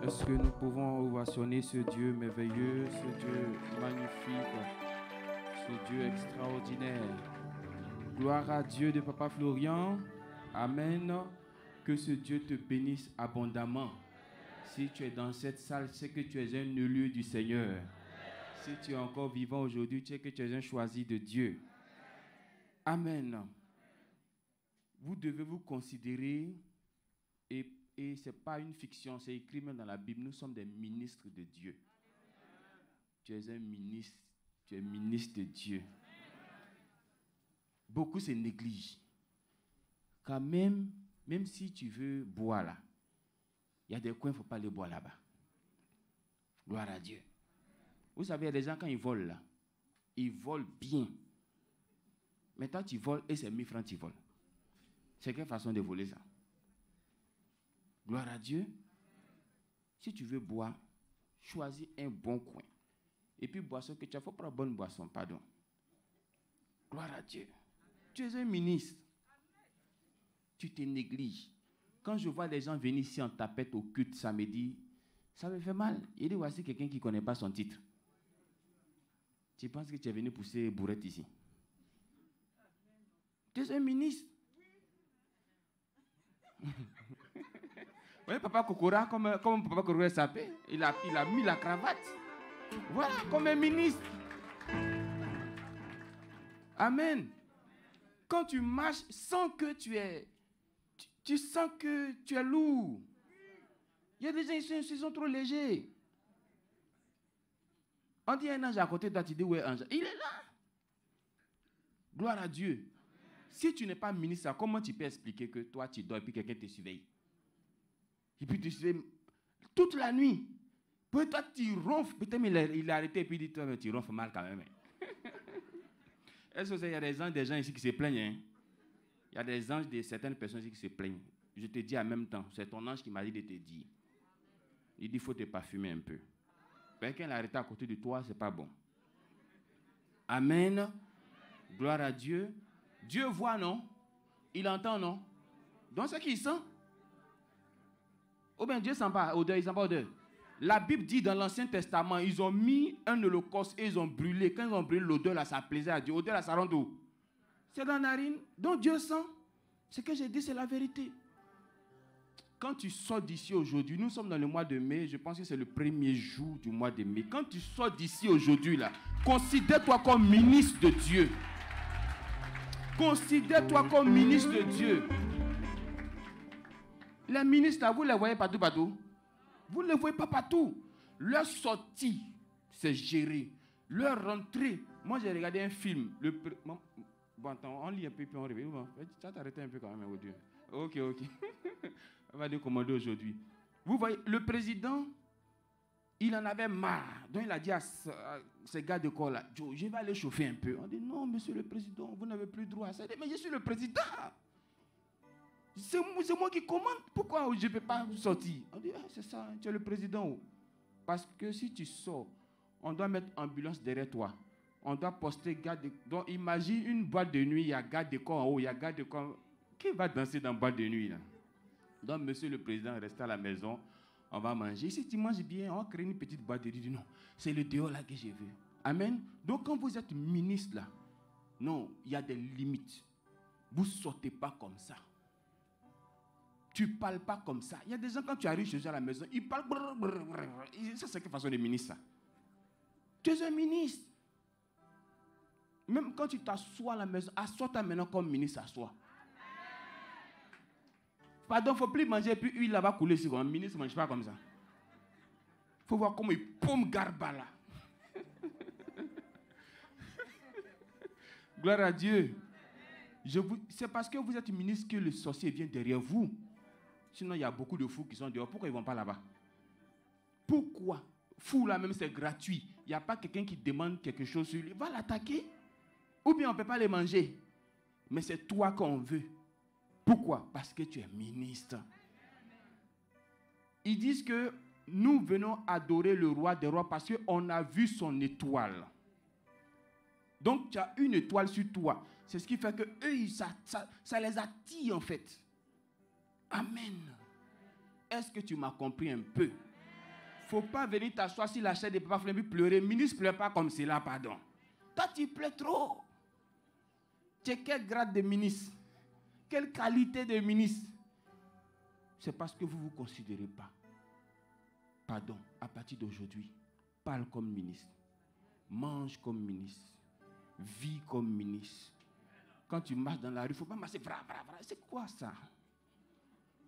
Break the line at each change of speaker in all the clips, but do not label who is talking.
Est-ce que nous pouvons ovationner ce Dieu merveilleux, ce Dieu magnifique, ce Dieu extraordinaire? Gloire à Dieu de Papa Florian. Amen. Que ce Dieu te bénisse abondamment. Si tu es dans cette salle, c'est que tu es un élu du Seigneur. Si tu es encore vivant aujourd'hui, tu sais que tu es un choisi de Dieu. Amen. Vous devez vous considérer, et ce n'est pas une fiction, c'est écrit même dans la Bible, nous sommes des ministres de Dieu. Tu es un ministre, tu es ministre de Dieu. Beaucoup se négligent. Quand même si tu veux boire là, il y a des coins, il ne faut pas aller boire là-bas. Gloire à Dieu. Vous savez, il y a des gens, quand ils volent là, ils volent bien. Mais toi, tu voles et c'est 1000 francs tu voles. C'est quelle façon de voler ça? Gloire à Dieu. Si tu veux boire, choisis un bon coin. Et puis, boisson que tu as, il faut prendre bonne boisson, pardon. Gloire à Dieu. Tu es un ministre. Tu te négliges. Quand je vois les gens venir ici en tapette au culte samedi, ça me fait mal. Il dit, voici quelqu'un qui ne connaît pas son titre. Tu penses que tu es venu pousser bourrette ici? Tu es un ministre. Vous voyez, Papa Kokora, comme Papa Kokora sapé, il a mis la cravate. Voilà, comme un ministre. Amen. Quand tu marches sans que tu sens que tu es lourd. Il y a des gens ici qui sont trop légers. On dit un ange à côté de toi, tu dis, ouais, ange. Il est là. Gloire à Dieu. Si tu n'es pas ministre, comment tu peux expliquer que toi, tu dors et puis quelqu'un te surveille? Et puis tu surveilles toute la nuit. Peut-être toi, tu ronfles. Peut-être il a arrêté et puis il dit, toi, mais tu ronfles mal quand même. Est-ce qu'il y a des gens ici qui se plaignent? Hein? Il y a des anges de certaines personnes ici qui se plaignent. Je te dis en même temps, c'est ton ange qui m'a dit de te dire. Il dit, il faut te parfumer un peu. Quelqu'un l'a arrêté à côté de toi, ce n'est pas bon. Amen. Gloire à Dieu. Dieu voit, non? Il entend, non? Donc c'est qu'il sent. Ou bien Dieu ne sent pas odeur, il ne sent pas odeur. La Bible dit dans l'Ancien Testament, ils ont mis un holocauste et ils ont brûlé. Quand ils ont brûlé l'odeur, là, ça plaisait à Dieu. L'odeur, là, ça rend d'où? C'est dans la narine. Donc Dieu sent. Ce que j'ai dit, c'est la vérité. Quand tu sors d'ici aujourd'hui, nous sommes dans le mois de mai, je pense que c'est le premier jour du mois de mai. Quand tu sors d'ici aujourd'hui, là, considère-toi comme ministre de Dieu. Considère-toi comme ministre de Dieu. Les ministres, là, vous ne les voyez partout. Vous ne les voyez pas partout. Leur sortie, c'est géré. Leur rentrée. Moi, j'ai regardé un film. Bon, attends, on lit un peu, puis on revient. Tu vas t'arrêter un peu quand même, oh Dieu. Ok. On va commander aujourd'hui. Vous voyez, le président, il en avait marre. Donc, il a dit à ces gars de corps là, Joe, je vais aller chauffer un peu. On dit, non, monsieur le président, vous n'avez plus droit à ça. Il dit, mais je suis le président. C'est moi qui commande. Pourquoi je ne peux pas sortir? On dit, c'est ça, tu es le président. Parce que si tu sors, on doit mettre ambulance derrière toi. On doit poster garde de corps. Donc, imagine une boîte de nuit, il y a garde de corps en haut, il y a garde de corps. Qui va danser dans la boîte de nuit là? Donc, monsieur le président, reste à la maison, on va manger. Si tu manges bien, on crée une petite boîte de nuit. Non, c'est le dehors là que je veux. Amen. Donc, quand vous êtes ministre là, non, il y a des limites. Vous ne sortez pas comme ça. Tu ne parles pas comme ça. Il y a des gens, quand tu arrives chez eux à la maison, ils parlent. Ça, c'est quelle façon de ministre ça? Tu es un ministre. Même quand tu t'assois à la maison, assois-toi maintenant comme ministre, assois. Pardon, il ne faut plus manger, puis l'huile là-bas couler sur un ministre ne mange pas comme ça. Il faut voir comment il paume garba là. Gloire à Dieu. C'est parce que vous êtes ministre que le sorcier vient derrière vous. Sinon, il y a beaucoup de fous qui sont dehors. Pourquoi ils ne vont pas là-bas? Pourquoi? Fou là même, c'est gratuit. Il n'y a pas quelqu'un qui demande quelque chose sur lui. Va l'attaquer. Ou bien on ne peut pas les manger. Mais c'est toi qu'on veut. Pourquoi? Parce que tu es ministre. Ils disent que nous venons adorer le roi des rois parce qu'on a vu son étoile. Donc tu as une étoile sur toi. C'est ce qui fait que eux, ça les attire en fait. Amen. Est-ce que tu m'as compris un peu? faut pas venir t'asseoir sur la chaise de Papa Fleury pleurer. Ministre, pleure pas comme cela, pardon. Toi, tu pleures trop. Tu es quel grade de ministre? Quelle qualité de ministre? C'est parce que vous ne vous considérez pas. Pardon, à partir d'aujourd'hui, parle comme ministre. Mange comme ministre. Vis comme ministre. Quand tu marches dans la rue, il ne faut pas marcher. C'est quoi ça?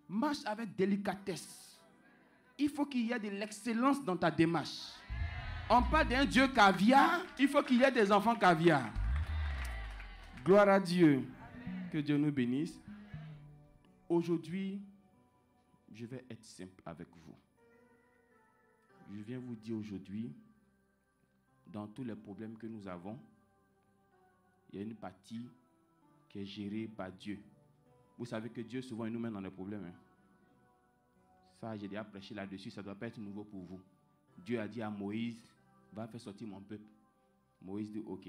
Marche avec délicatesse. Il faut qu'il y ait de l'excellence dans ta démarche. On parle d'un Dieu caviar, il faut qu'il y ait des enfants caviar. Gloire à Dieu. Que Dieu nous bénisse. Aujourd'hui, je vais être simple avec vous. Je viens vous dire aujourd'hui, dans tous les problèmes que nous avons, il y a une partie qui est gérée par Dieu. Vous savez que Dieu, souvent, il nous met dans les problèmes. Hein? Ça, j'ai déjà prêché là-dessus, ça ne doit pas être nouveau pour vous. Dieu a dit à Moïse, va faire sortir mon peuple. Moïse dit, ok,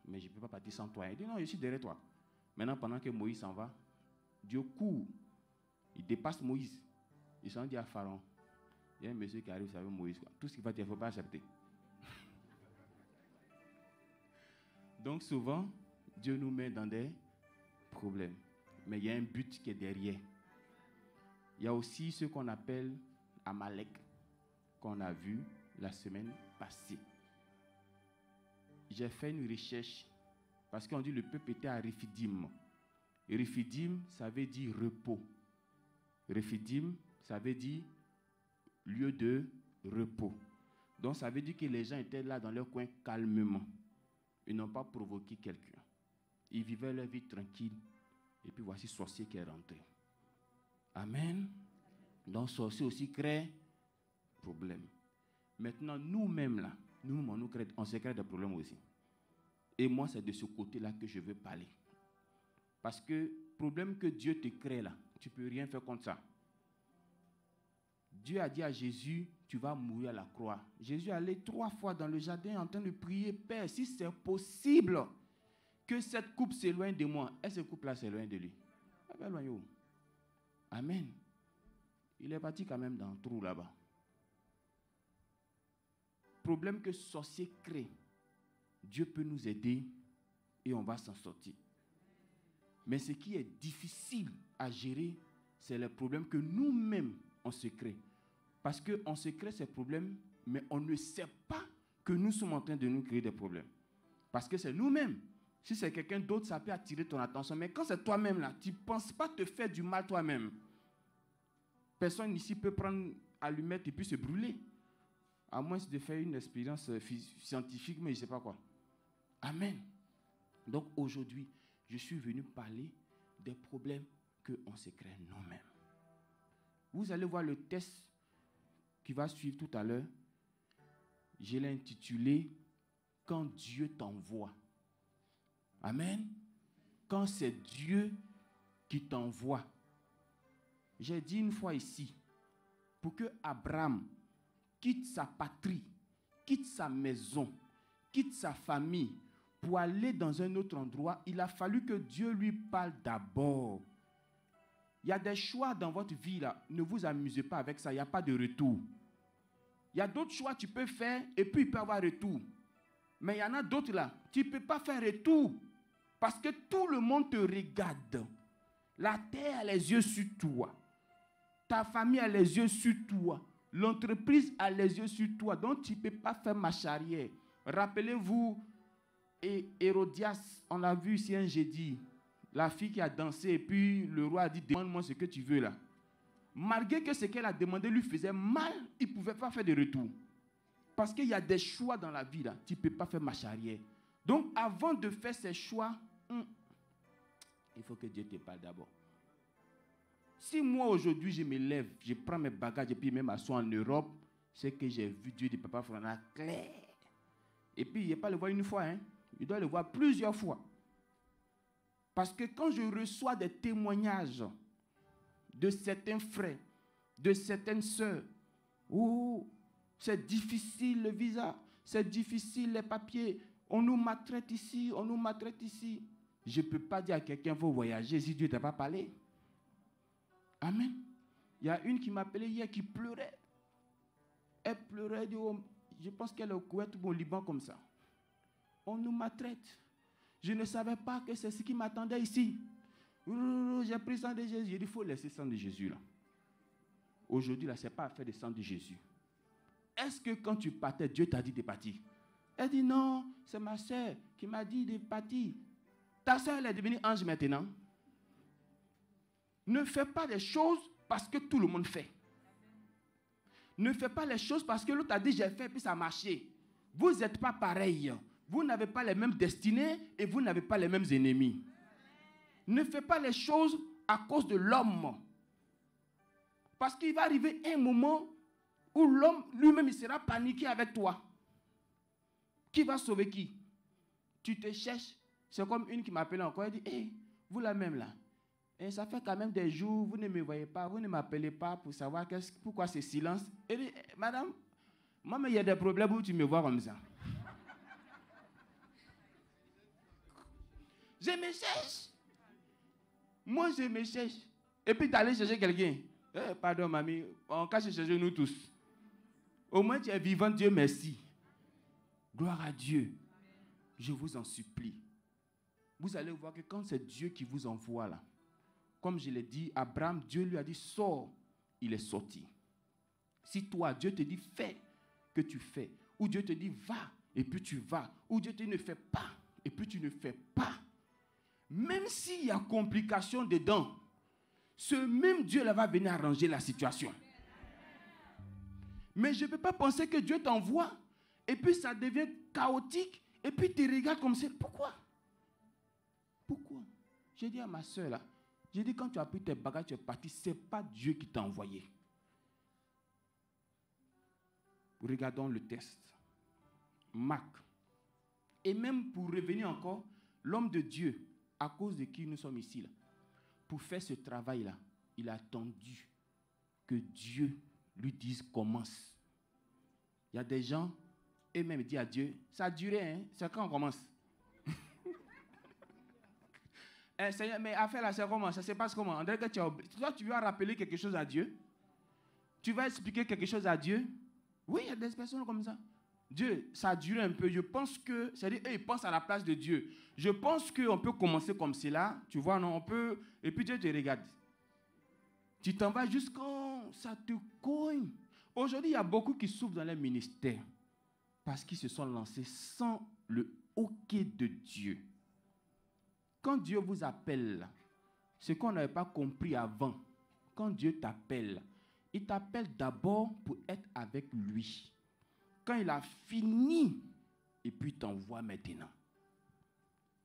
mais je ne peux pas partir sans toi. Il dit, non, je suis derrière toi. Maintenant, pendant que Moïse s'en va, Dieu court. Il dépasse Moïse. Il s'en dit à Pharaon, il y a un monsieur qui arrive, vous savez, Moïse. Quoi. Tout ce qu'il va dire, il ne faut pas accepter. Donc souvent, Dieu nous met dans des problèmes. Mais il y a un but qui est derrière. Il y a aussi ce qu'on appelle Amalek, qu'on a vu la semaine passée. J'ai fait une recherche parce qu'on dit que le peuple était à Rephidim. Et Rephidim, ça veut dire repos. Rephidim, ça veut dire lieu de repos. Donc ça veut dire que les gens étaient là dans leur coin calmement. Ils n'ont pas provoqué quelqu'un. Ils vivaient leur vie tranquille. Et puis voici sorcier qui est rentré. Amen. Donc sorcier aussi crée problème. Maintenant, nous-mêmes là, on se crée des problèmes aussi. Et moi, c'est de ce côté-là que je veux parler. Parce que problème que Dieu te crée là, tu ne peux rien faire contre ça. Dieu a dit à Jésus, tu vas mourir à la croix. Jésus allait 3 fois dans le jardin en train de prier, Père, si c'est possible que cette coupe s'éloigne de moi. Et cette coupe-là s'éloigne de lui. Amen. Il est parti quand même dans le trou là-bas. Problème que sorcier crée, Dieu peut nous aider et on va s'en sortir. Mais ce qui est difficile à gérer, c'est les problèmes que nous-mêmes, on se crée. Parce qu'on se crée ces problèmes, mais on ne sait pas que nous sommes en train de nous créer des problèmes. Parce que c'est nous-mêmes. Si c'est quelqu'un d'autre, ça peut attirer ton attention. Mais quand c'est toi-même, là, tu ne penses pas te faire du mal toi-même. Personne ici peut prendre allumette et puis se brûler. À moins de faire une expérience scientifique, mais je ne sais pas quoi. Amen. Donc aujourd'hui, je suis venu parler des problèmes qu'on se crée nous-mêmes. Vous allez voir le test qui va suivre tout à l'heure. Je l'ai intitulé « Quand Dieu t'envoie ». Amen. Quand c'est Dieu qui t'envoie. J'ai dit une fois ici, pour que Abraham quitte sa patrie, quitte sa maison, quitte sa famille, pour aller dans un autre endroit, il a fallu que Dieu lui parle d'abord. Il y a des choix dans votre vie là, ne vous amusez pas avec ça, il n'y a pas de retour. Il y a d'autres choix que tu peux faire et puis il peut y avoir retour. Mais il y en a d'autres là, tu ne peux pas faire retour. Parce que tout le monde te regarde. La terre a les yeux sur toi. Ta famille a les yeux sur toi. L'entreprise a les yeux sur toi. Donc tu ne peux pas faire marche arrière. Rappelez-vous, Hérodias, on l'a vu ici un jeudi. La fille qui a dansé et puis le roi a dit, demande-moi ce que tu veux là. Malgré que ce qu'elle a demandé lui faisait mal, il ne pouvait pas faire de retour. Parce qu'il y a des choix dans la vie là. Tu ne peux pas faire marche arrière. Donc avant de faire ces choix, il faut que Dieu te parle d'abord. Si moi aujourd'hui je me lève, je prends mes bagages et puis même m'assois en Europe, c'est que j'ai vu Dieu de Papa Frana clair. Et puis il ne va pas le voir une fois, hein. Il doit le voir plusieurs fois. Parce que quand je reçois des témoignages de certains frères, de certaines sœurs, oh, c'est difficile le visa, c'est difficile les papiers, on nous maltraite ici, on nous maltraite ici. Je ne peux pas dire à quelqu'un, il faut voyager si Dieu ne t'a pas parlé. Amen. Il y a une qui m'appelait hier qui pleurait. Elle pleurait, elle dit, oh, je pense qu'elle est au Koweït ou au Liban comme ça. On nous maltraite. Je ne savais pas que c'est ce qui m'attendait ici. J'ai pris le sang de Jésus. J'ai dit, il faut laisser le sang de Jésus là. Aujourd'hui, là, ce n'est pas affaire de sang de Jésus. Est-ce que quand tu partais, Dieu t'a dit de partir? Elle dit, non, c'est ma soeur qui m'a dit de partir. Ta soeur, elle est devenue ange maintenant. Ne fais pas les choses parce que tout le monde fait. Ne fais pas les choses parce que l'autre a dit, j'ai fait, puis ça a marché. Vous n'êtes pas pareils. Vous n'avez pas les mêmes destinées et vous n'avez pas les mêmes ennemis. Ne fais pas les choses à cause de l'homme. Parce qu'il va arriver un moment où l'homme lui-même il sera paniqué avec toi. Qui va sauver qui? Tu te cherches. C'est comme une qui m'appelait encore. Elle dit, hey, vous la même là. Et ça fait quand même des jours, vous ne me voyez pas, vous ne m'appelez pas pour savoir pourquoi ce silence. Elle dit, madame, moi, il y a des problèmes où tu me vois comme ça. Je me cherche. Moi, je me cherche. Et puis, d'aller chercher quelqu'un. Pardon, mamie, on cache chercher nous tous. Au moins, tu es vivant, Dieu merci. Gloire à Dieu. Je vous en supplie. Vous allez voir que quand c'est Dieu qui vous envoie là, comme je l'ai dit, Abraham, Dieu lui a dit, sors, il est sorti. Si toi, Dieu te dit, fais, que tu fais. Ou Dieu te dit, va, et puis tu vas. Ou Dieu te dit, ne fais pas, et puis tu ne fais pas. Même s'il y a complication dedans, ce même Dieu là va venir arranger la situation. Mais je ne peux pas penser que Dieu t'envoie, et puis ça devient chaotique, et puis tu regardes comme ça. Pourquoi? Pourquoi? J'ai dit à ma soeur là, j'ai dit quand tu as pris tes bagages, tu es parti, ce n'est pas Dieu qui t'a envoyé. Regardons le test. Marc. Et même pour revenir encore, l'homme de Dieu, à cause de qui nous sommes ici, là, pour faire ce travail-là, il a attendu que Dieu lui dise commence. Il y a des gens, eux-mêmes disent à Dieu, ça a duré, hein? C'est quand on commence? Seigneur, mais affaire là, c'est comment? Ça se passe comment? On dirait que toi, tu vas rappeler quelque chose à Dieu? Tu vas expliquer quelque chose à Dieu? Oui, il y a des personnes comme ça. Dieu, ça a duré un peu. Je pense que, c'est-à-dire, ils pensent à la place de Dieu. Je pense qu'on peut commencer comme cela. Tu vois, non, on peut. Et puis Dieu te regarde. Tu t'en vas jusqu'à ça te cogne. Aujourd'hui, il y a beaucoup qui souffrent dans les ministères parce qu'ils se sont lancés sans le OK de Dieu. Quand Dieu vous appelle, ce qu'on n'avait pas compris avant, quand Dieu t'appelle, il t'appelle d'abord pour être avec lui. Quand il a fini, et puis il t'envoie maintenant.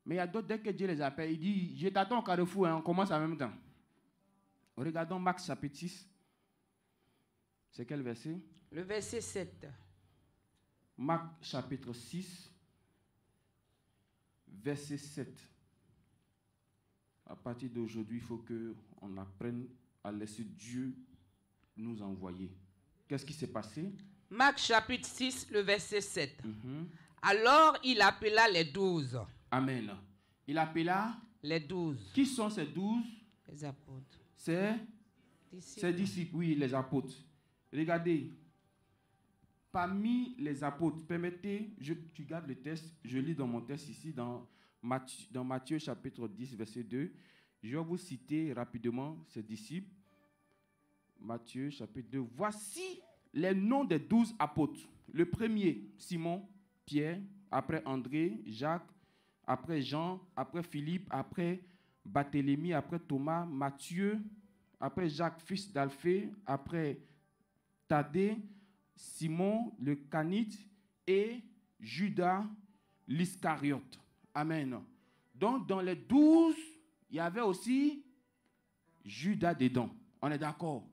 Mais il y a d'autres, dès que Dieu les appelle, il dit, je t'attends au carrefour, hein, on commence en même temps. Regardons Marc chapitre 6. C'est quel verset?
Le verset 7.
Marc chapitre 6, verset 7. À partir d'aujourd'hui, il faut qu'on apprenne à laisser Dieu nous envoyer. Qu'est-ce qui s'est passé?
Marc chapitre 6, le verset 7. Alors il appela les 12.
Amen. Il appela
les 12.
Qui sont ces 12?
Les apôtres.
Ces disciples, oui, les apôtres. Regardez, parmi les apôtres, permettez, tu gardes le texte, je lis dans mon texte ici, dans Matthieu chapitre 10, verset 2. Je vais vous citer rapidement ces disciples. Matthieu chapitre 2. Voici les noms des 12 apôtres. Le premier, Simon, Pierre, après André, Jacques, après Jean, après Philippe, après Barthélemy, après Thomas, Matthieu, après Jacques, fils d'Alphée, après Thaddée, Simon, le Canite et Judas l'Iscariote. Amen. Donc, dans les 12, il y avait aussi Judas dedans. On est d'accord?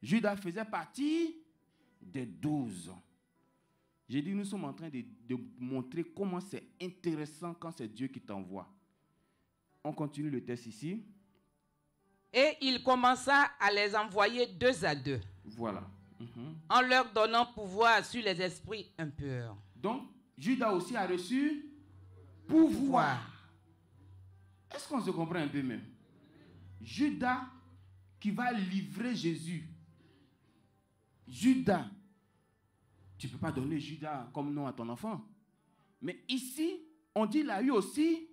Judas faisait partie des 12. J'ai dit, nous sommes en train de montrer comment c'est intéressant quand c'est Dieu qui t'envoie. On continue le texte ici.
Et il commença à les envoyer 2 à 2.
Voilà.
En leur donnant pouvoir sur les esprits impurs.
Donc, Judas aussi a reçu pouvoir. Est-ce qu'on se comprend un peu même? Judas qui va livrer Jésus. Judas Tu ne peux pas donner Judas comme nom à ton enfant. Mais ici, on dit il a eu aussi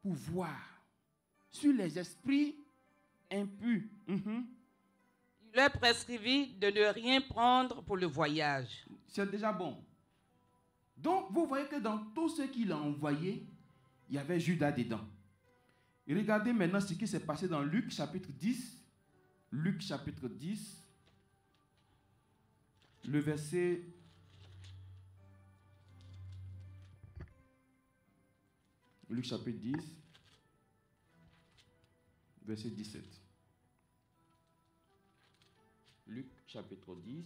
pouvoir sur les esprits impurs.
Il leur prescrivit de ne rien prendre pour le voyage.
C'est déjà bon. Donc, vous voyez que dans tout ce qu'il a envoyé, il y avait Judas dedans. Et regardez maintenant ce qui s'est passé dans Luc chapitre 10. Luc chapitre 10, le verset... Luc chapitre 10, verset 17. Luc chapitre 10,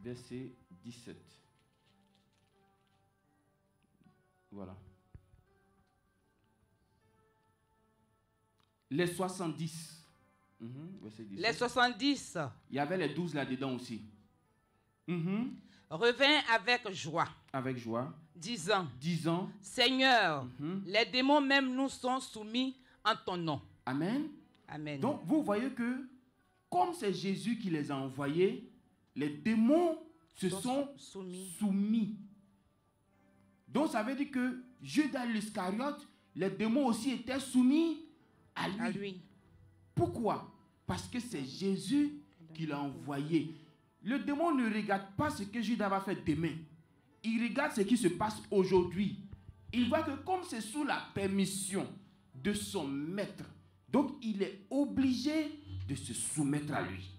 verset 17. Voilà. Les 70. Verset 17.
Les 70
Il y avait les 12 là-dedans aussi.
revint avec joie,
Avec joie.
disant, Seigneur, les démons même nous sont soumis en ton nom.
Amen.
Amen.
Donc, vous voyez que, comme c'est Jésus qui les a envoyés, les démons se sont soumis. Donc, ça veut dire que Judas l'Iscariote, les démons aussi étaient soumis à lui. Pourquoi? Parce que c'est Jésus qui l'a envoyé. Le démon ne regarde pas ce que Judas va faire demain. Il regarde ce qui se passe aujourd'hui. Il voit que comme c'est sous la permission de son maître, donc il est obligé de se soumettre à lui.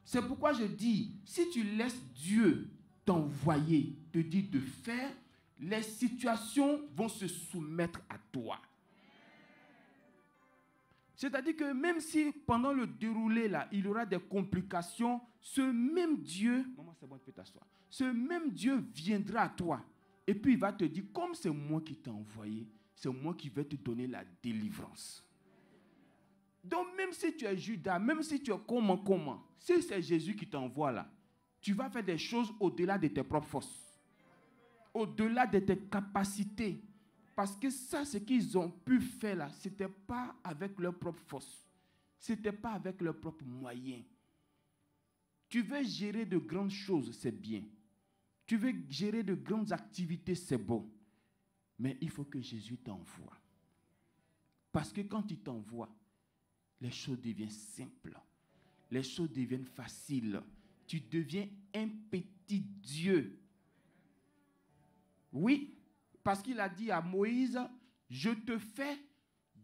C'est pourquoi je dis, si tu laisses Dieu t'envoyer, te dire de faire, les situations vont se soumettre à toi. C'est-à-dire que même si pendant le déroulé, là, il y aura des complications, ce même Dieu, maman, c'est bon, tu peux t'asseoir. Ce même Dieu viendra à toi. Et puis il va te dire, comme c'est moi qui t'ai envoyé, c'est moi qui vais te donner la délivrance. Donc même si tu es Judas, même si tu es comment, si c'est Jésus qui t'envoie là, tu vas faire des choses au-delà de tes propres forces. Au-delà de tes capacités. Parce que ça, ce qu'ils ont pu faire là, ce n'était pas avec leur propre force. Ce n'était pas avec leurs propres moyens. Tu veux gérer de grandes choses, c'est bien. Tu veux gérer de grandes activités, c'est bon. Mais il faut que Jésus t'envoie. Parce que quand il t'envoie, les choses deviennent simples. Les choses deviennent faciles. Tu deviens un petit Dieu. Oui, parce qu'il a dit à Moïse, je te fais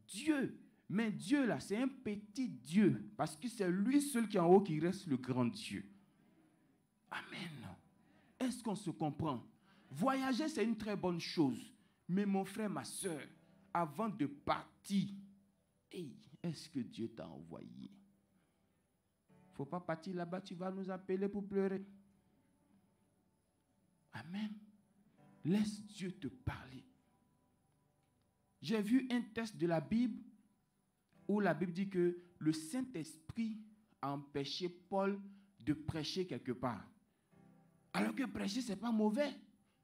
Dieu. Mais Dieu là, c'est un petit Dieu. Parce que c'est lui seul qui est en haut qui reste le grand Dieu. Amen. Est-ce qu'on se comprend? Voyager, c'est une très bonne chose. Mais mon frère, ma soeur, avant de partir, hey, est-ce que Dieu t'a envoyé? Il ne faut pas partir là-bas, tu vas nous appeler pour pleurer. Amen. Laisse Dieu te parler. J'ai vu un texte de la Bible où la Bible dit que le Saint-Esprit a empêché Paul de prêcher quelque part. Alors que prêcher, ce n'est pas mauvais.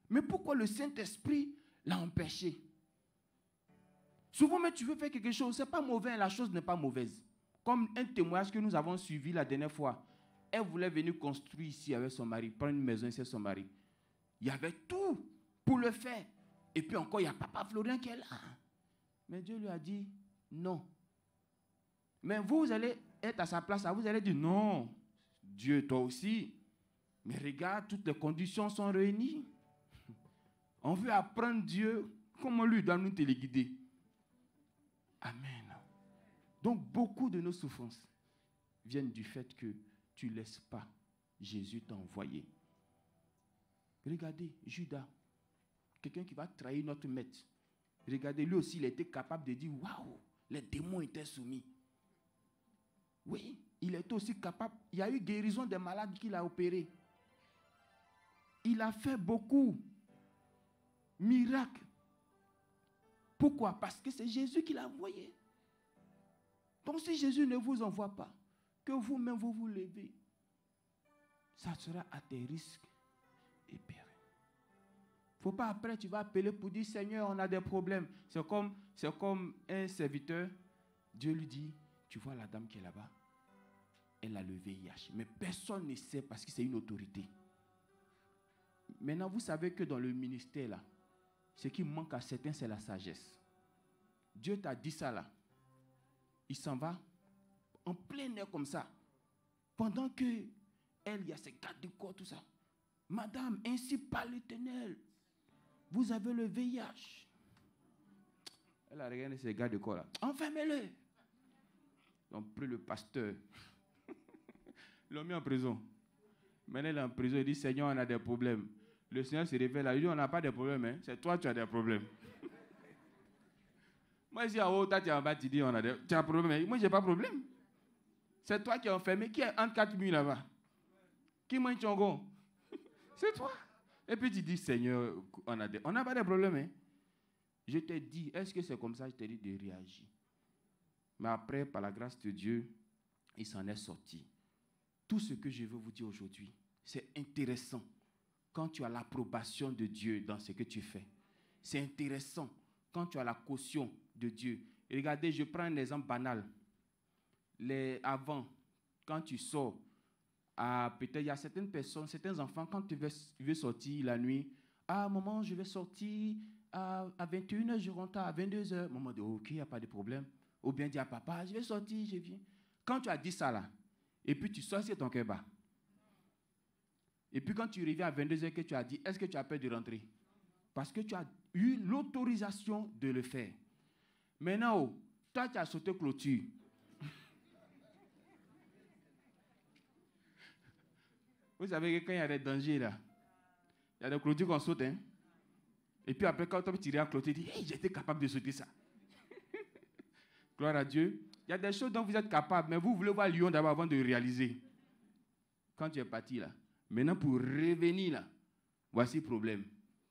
Mais pourquoi le Saint-Esprit l'a empêché? Souvent, mais tu veux faire quelque chose, ce n'est pas mauvais, la chose n'est pas mauvaise. Comme un témoignage que nous avons suivi la dernière fois. Elle voulait venir construire ici avec son mari, prendre une maison ici avec son mari. Il y avait tout pour le faire. Et puis encore, il y a Papa Florien qui est là. Mais Dieu lui a dit non. Mais vous allez être à sa place, vous allez dire non. Dieu, toi aussi. Mais regarde, toutes les conditions sont réunies. On veut apprendre Dieu, comment lui doit nous téléguider. Amen. Donc, beaucoup de nos souffrances viennent du fait que tu ne laisses pas Jésus t'envoyer. Regardez, Judas, quelqu'un qui va trahir notre maître. Regardez, lui aussi, il était capable de dire, waouh, les démons étaient soumis. Oui, il était aussi capable. Il y a eu guérison des malades qu'il a opérés. Il a fait beaucoup. Miracles. Pourquoi? Parce que c'est Jésus qui l'a envoyé. Donc si Jésus ne vous envoie pas, que vous-même vous vous levez, ça sera à tes risques et périls. Il ne faut pas après, tu vas appeler pour dire, Seigneur, on a des problèmes. C'est comme un serviteur. Dieu lui dit, tu vois la dame qui est là-bas? elle a le VIH. Mais personne ne sait parce que c'est une autorité. Maintenant, vous savez que dans le ministère, là, ce qui manque à certains, c'est la sagesse. Dieu t'a dit ça là. Il s'en va en plein air comme ça. Pendant que elle, il y a ses gardes du corps, tout ça. Madame, ainsi parle l'Éternel. Vous avez le VIH. Elle a regardé ses gardes du corps là. Enfermez-le. Ils ont pris le pasteur. Ils l'ont mis en prison. Maintenant, il est en prison. Il dit, Seigneur, on a des problèmes. Le Seigneur se révèle là. Il dit, on n'a pas de problème. Hein. C'est toi, tu as des problèmes. Moi, ici, en haut, tu es en bas, tu dis, tu as un problème. Moi, je n'ai pas de problème. C'est toi qui es enfermé. Qui est entre 4 murs là-bas? Qui mange Tchongo? C'est toi. Et puis tu dis, Seigneur, on n'a pas de problème. Hein. Je t'ai dit, est-ce que c'est comme ça? Je t'ai dit de réagir. Mais après, par la grâce de Dieu, il s'en est sorti. Tout ce que je veux vous dire aujourd'hui, c'est intéressant quand tu as l'approbation de Dieu dans ce que tu fais. C'est intéressant quand tu as la caution de Dieu. Et regardez, je prends un exemple banal. Avant, quand tu sors, peut-être il y a certaines personnes, certains enfants, quand tu veux sortir la nuit, maman, je vais sortir à 21h, je rentre à 22h. Maman dit, ok, il n'y a pas de problème. Ou bien dit à papa, je vais sortir, je viens. Quand tu as dit ça là, et puis tu sors sur ton cœur bas. Et puis quand tu reviens à 22h que tu as dit, est-ce que tu as peur de rentrer? Parce que tu as eu l'autorisation de le faire. Maintenant, toi tu as sauté clôture. Vous savez que quand il y a des dangers là, il y a des clôtures qu'on saute. Hein? Et puis après, quand tu tires à clôture, tu dis, hey, j'étais capable de sauter ça. Gloire à Dieu. Il y a des choses dont vous êtes capable, mais vous voulez voir Lyon d'abord avant de réaliser. Quand tu es parti là, maintenant pour revenir là, voici le problème.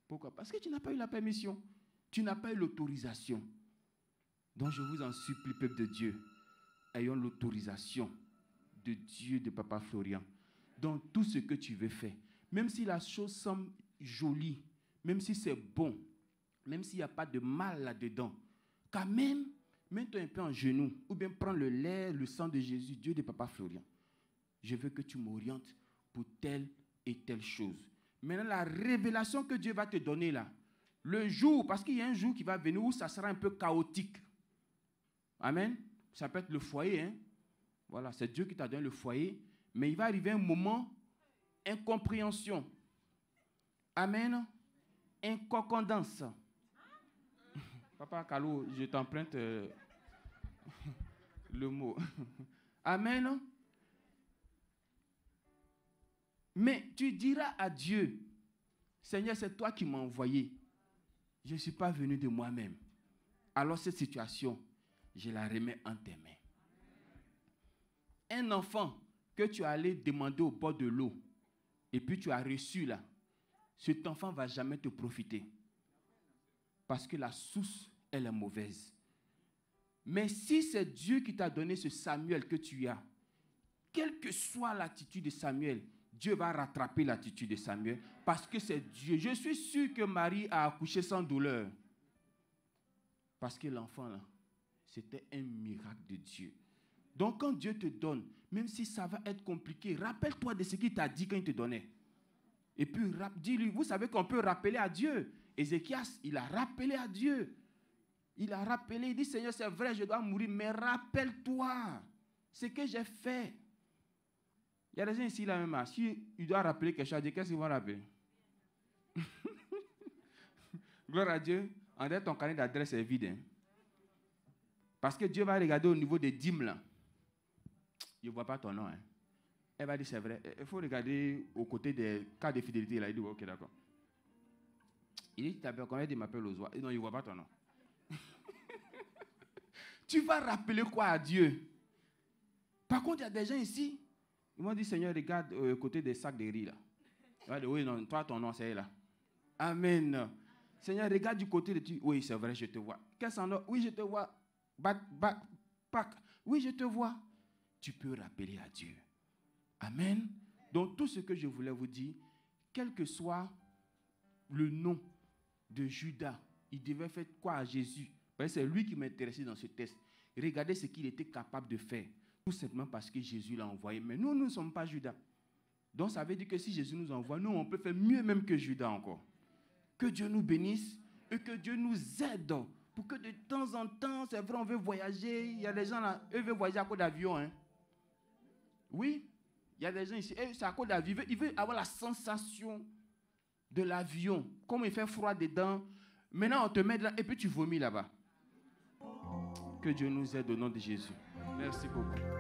Pourquoi? Parce que tu n'as pas eu la permission. Tu n'as pas eu l'autorisation. Donc je vous en supplie, peuple de Dieu, ayons l'autorisation de Dieu, de Papa Florian. Dans tout ce que tu veux faire, même si la chose semble jolie, même si c'est bon, même s'il n'y a pas de mal là-dedans, quand même, mets-toi un peu en genoux, ou bien prends le lait, le sang de Jésus, Dieu de Papa Florian. Je veux que tu m'orientes pour telle et telle chose. Maintenant, la révélation que Dieu va te donner là, le jour, parce qu'il y a un jour qui va venir où ça sera un peu chaotique. Amen. Ça peut être le foyer. Hein? Voilà, c'est Dieu qui t'a donné le foyer. Mais il va arriver un moment, incompréhension. Amen. Inconcordance. Papa Kalou, je t'emprunte le mot. Amen. Mais tu diras à Dieu, Seigneur, c'est toi qui m'as envoyé. Je ne suis pas venu de moi-même. Alors cette situation, je la remets en tes mains. Un enfant que tu es allé demander au bord de l'eau, et puis tu as reçu là, cet enfant ne va jamais te profiter. Parce que la source, elle est mauvaise. Mais si c'est Dieu qui t'a donné ce Samuel que tu as, quelle que soit l'attitude de Samuel, Dieu va rattraper l'attitude de Samuel parce que c'est Dieu. Je suis sûr que Marie a accouché sans douleur. Parce que l'enfant là, c'était un miracle de Dieu. Donc quand Dieu te donne, même si ça va être compliqué, rappelle-toi de ce qu'il t'a dit quand il te donnait. Et puis dis-lui, vous savez qu'on peut rappeler à Dieu. Ézéchias, il a rappelé à Dieu. Il a rappelé, il dit, Seigneur, c'est vrai, je dois mourir, mais rappelle-toi ce que j'ai fait. Il y a des gens ici là même, si il doit rappeler quelque chose, qu'est-ce qu'ils vont rappeler? Gloire à Dieu, en fait, ton carnet d'adresse est vide. Hein? Parce que Dieu va regarder au niveau des dîmes là. Il ne voit pas ton nom. Hein? Elle va dire, c'est vrai. Il faut regarder aux côtés des cas de fidélité. Là. Il dit, ok, d'accord. Il dit, tu t'appelles combien? Il m'appelle aux oies. Non, il ne voit pas ton nom. Tu vas rappeler quoi à Dieu? Par contre, il y a des gens ici, ils m'ont dit, Seigneur, regarde aux côtés des sacs de riz là. Il va dire, oui, non, toi, ton nom, c'est là. Amen. Seigneur, regarde du côté de tu. Oui, c'est vrai, je te vois. Qu'est-ce qu'on a? Oui, je te vois. Oui, je te vois. Tu peux rappeler à Dieu. Amen. Donc, tout ce que je voulais vous dire, quel que soit le nom de Judas, il devait faire quoi à Jésus? Parce que c'est lui qui m'intéressait dans ce test. Regardez ce qu'il était capable de faire. Tout simplement parce que Jésus l'a envoyé. Mais nous, nous ne sommes pas Judas. Donc ça veut dire que si Jésus nous envoie, nous, on peut faire mieux même que Judas encore. Que Dieu nous bénisse et que Dieu nous aide. Pour que de temps en temps, c'est vrai, on veut voyager. Il y a des gens là, eux veulent voyager à cause d'avion. Hein. Oui, il y a des gens ici, c'est à cause d'avion. Ils veulent avoir la sensation de l'avion. Comme il fait froid dedans, maintenant on te met là et puis tu vomis là-bas. Que Dieu nous aide au nom de Jésus. Merci beaucoup.